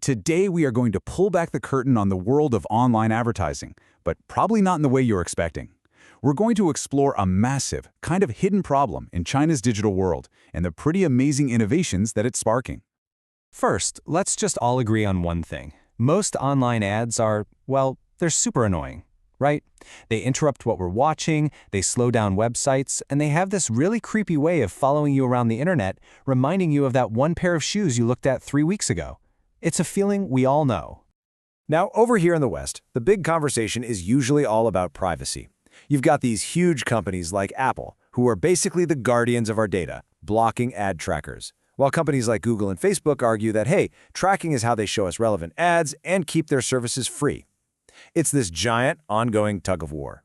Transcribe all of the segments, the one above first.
Today we are going to pull back the curtain on the world of online advertising, but probably not in the way you're expecting. We're going to explore a massive, kind of hidden problem in China's digital world and the pretty amazing innovations that it's sparking. First, let's just all agree on one thing. Most online ads are, well, they're super annoying, right? They interrupt what we're watching, they slow down websites, and they have this really creepy way of following you around the internet, reminding you of that one pair of shoes you looked at 3 weeks ago. It's a feeling we all know. Now, over here in the West, the big conversation is usually all about privacy. You've got these huge companies like Apple, who are basically the guardians of our data, blocking ad trackers, while companies like Google and Facebook argue that, hey, tracking is how they show us relevant ads and keep their services free. It's this giant, ongoing tug-of-war.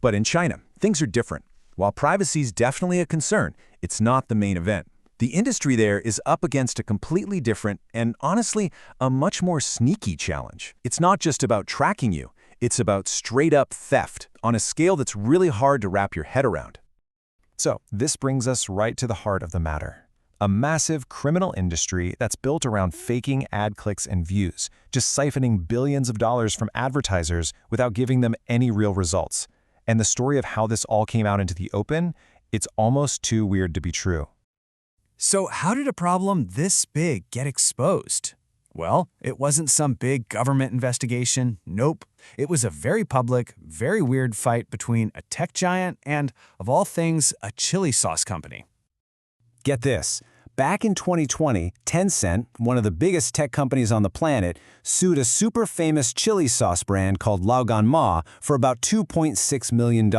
But in China, things are different. While privacy is definitely a concern, it's not the main event. The industry there is up against a completely different and, honestly, a much more sneaky challenge. It's not just about tracking you, it's about straight-up theft on a scale that's really hard to wrap your head around. So, this brings us right to the heart of the matter. A massive criminal industry that's built around faking ad clicks and views, just siphoning billions of dollars from advertisers without giving them any real results. And the story of how this all came out into the open, it's almost too weird to be true. So how did a problem this big get exposed? Well, it wasn't some big government investigation. Nope. It was a very public, very weird fight between a tech giant and, of all things, a chili sauce company. Get this. Back in 2020, Tencent, one of the biggest tech companies on the planet, sued a super famous chili sauce brand called Laoganma for about $2.6 million.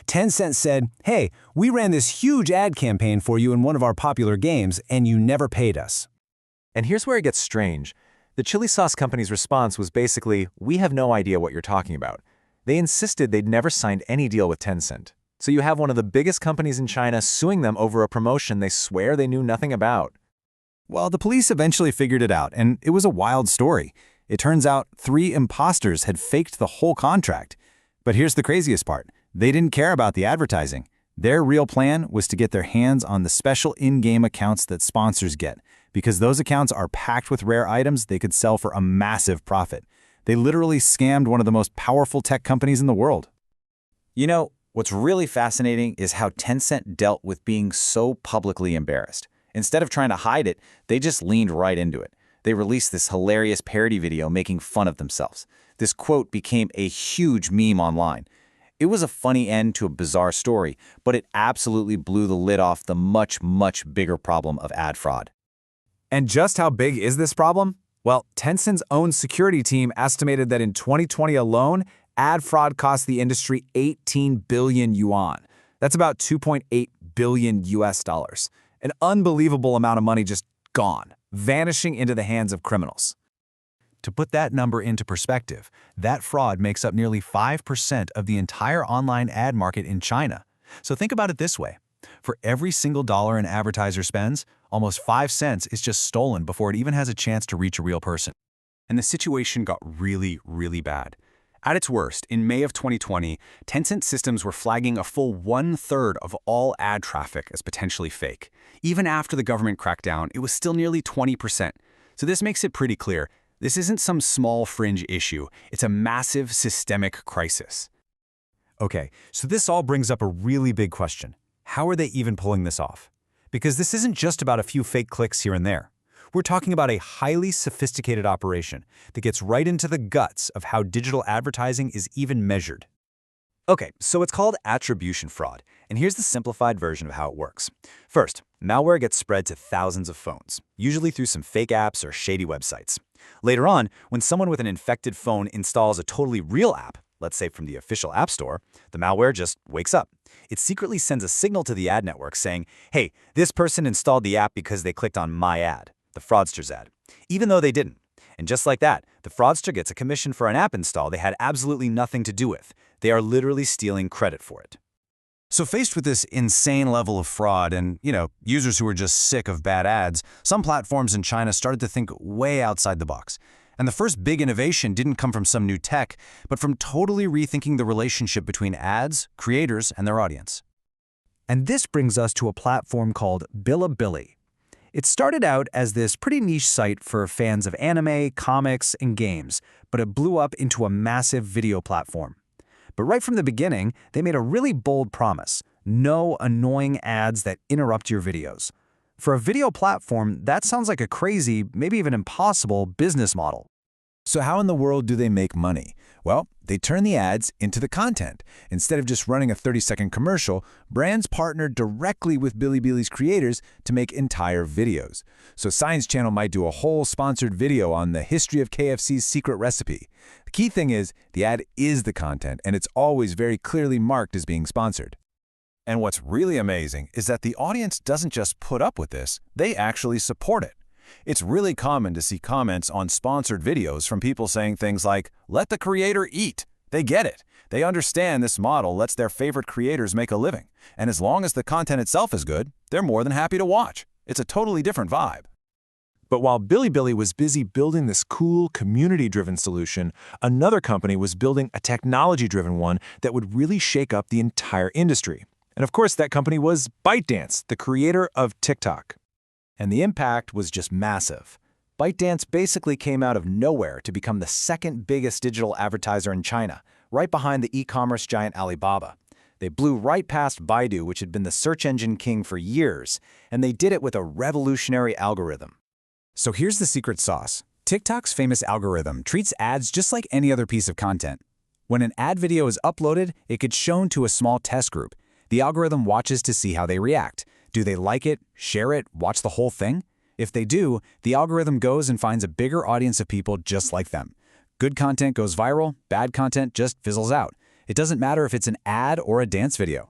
Tencent said, hey, we ran this huge ad campaign for you in one of our popular games, and you never paid us. And here's where it gets strange. The chili sauce company's response was basically, we have no idea what you're talking about. They insisted they'd never signed any deal with Tencent. So you have one of the biggest companies in China suing them over a promotion they swear they knew nothing about. Well, the police eventually figured it out, and it was a wild story. It turns out 3 imposters had faked the whole contract. But here's the craziest part. They didn't care about the advertising. Their real plan was to get their hands on the special in-game accounts that sponsors get, because those accounts are packed with rare items they could sell for a massive profit. They literally scammed one of the most powerful tech companies in the world. You know, what's really fascinating is how Tencent dealt with being so publicly embarrassed. Instead of trying to hide it, they just leaned right into it. They released this hilarious parody video making fun of themselves. This quote became a huge meme online. It was a funny end to a bizarre story, but it absolutely blew the lid off the much, much bigger problem of ad fraud. And just how big is this problem? Well, Tencent's own security team estimated that in 2020 alone, ad fraud cost the industry 18 billion yuan. That's about 2.8 billion US dollars. An unbelievable amount of money just gone, vanishing into the hands of criminals. To put that number into perspective, that fraud makes up nearly 5% of the entire online ad market in China. So think about it this way. For every single dollar an advertiser spends, almost 5 cents is just stolen before it even has a chance to reach a real person. And the situation got really, really bad. At its worst, in May of 2020, Tencent systems were flagging a full 1/3 of all ad traffic as potentially fake. Even after the government crackdown, it was still nearly 20%. So this makes it pretty clear. This isn't some small fringe issue. It's a massive systemic crisis. Okay, so this all brings up a really big question. How are they even pulling this off? Because this isn't just about a few fake clicks here and there. We're talking about a highly sophisticated operation that gets right into the guts of how digital advertising is even measured. Okay, so it's called attribution fraud, and here's the simplified version of how it works. First, malware gets spread to thousands of phones, usually through some fake apps or shady websites. Later on, when someone with an infected phone installs a totally real app, let's say from the official app store, the malware just wakes up. It secretly sends a signal to the ad network saying, hey, this person installed the app because they clicked on my ad, the fraudster's ad, even though they didn't. And just like that, the fraudster gets a commission for an app install they had absolutely nothing to do with. They are literally stealing credit for it. So faced with this insane level of fraud and, users who were just sick of bad ads, some platforms in China started to think way outside the box. And the first big innovation didn't come from some new tech, but from totally rethinking the relationship between ads, creators, and their audience. And this brings us to a platform called Bilibili. It started out as this pretty niche site for fans of anime, comics, and games, but it blew up into a massive video platform. But right from the beginning, they made a really bold promise: no annoying ads that interrupt your videos. For a video platform, that sounds like a crazy, maybe even impossible business model. So how in the world do they make money? Well, they turn the ads into the content. Instead of just running a 30-second commercial, brands partner directly with Bilibili's creators to make entire videos. So Science Channel might do a whole sponsored video on the history of KFC's secret recipe. The key thing is, the ad is the content, and it's always very clearly marked as being sponsored. And what's really amazing is that the audience doesn't just put up with this, they actually support it. It's really common to see comments on sponsored videos from people saying things like, "Let the creator eat." They get it. They understand this model lets their favorite creators make a living. And as long as the content itself is good, they're more than happy to watch. It's a totally different vibe. But while Bilibili was busy building this cool, community-driven solution, another company was building a technology-driven one that would really shake up the entire industry. And of course, that company was ByteDance, the creator of TikTok. And the impact was just massive. ByteDance basically came out of nowhere to become the second biggest digital advertiser in China, right behind the e-commerce giant Alibaba. They blew right past Baidu, which had been the search engine king for years, and they did it with a revolutionary algorithm. So here's the secret sauce. TikTok's famous algorithm treats ads just like any other piece of content. When an ad video is uploaded, it gets shown to a small test group. The algorithm watches to see how they react. Do they like it, share it, watch the whole thing? If they do, the algorithm goes and finds a bigger audience of people just like them. Good content goes viral, bad content just fizzles out. It doesn't matter if it's an ad or a dance video.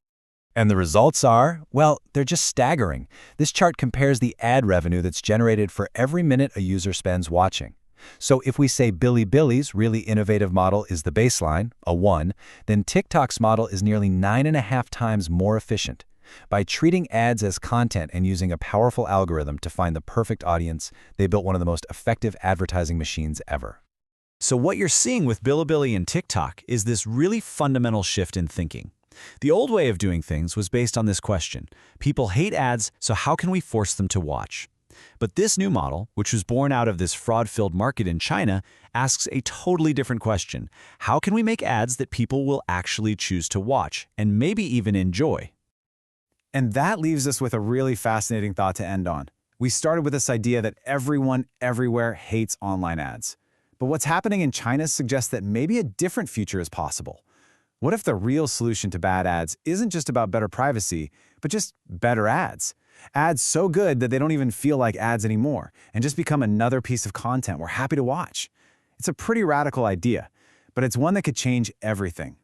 And the results are, well, they're just staggering. This chart compares the ad revenue that's generated for every minute a user spends watching. So if we say Bilibili's really innovative model is the baseline, a 1, then TikTok's model is nearly 9.5 times more efficient. By treating ads as content and using a powerful algorithm to find the perfect audience, they built one of the most effective advertising machines ever. So what you're seeing with Bilibili and TikTok is this really fundamental shift in thinking. The old way of doing things was based on this question: people hate ads, so how can we force them to watch? But this new model, which was born out of this fraud-filled market in China, asks a totally different question. How can we make ads that people will actually choose to watch and maybe even enjoy? And that leaves us with a really fascinating thought to end on. We started with this idea that everyone, everywhere hates online ads. But what's happening in China suggests that maybe a different future is possible. What if the real solution to bad ads isn't just about better privacy, but just better ads? Ads so good that they don't even feel like ads anymore and just become another piece of content we're happy to watch. It's a pretty radical idea, but it's one that could change everything.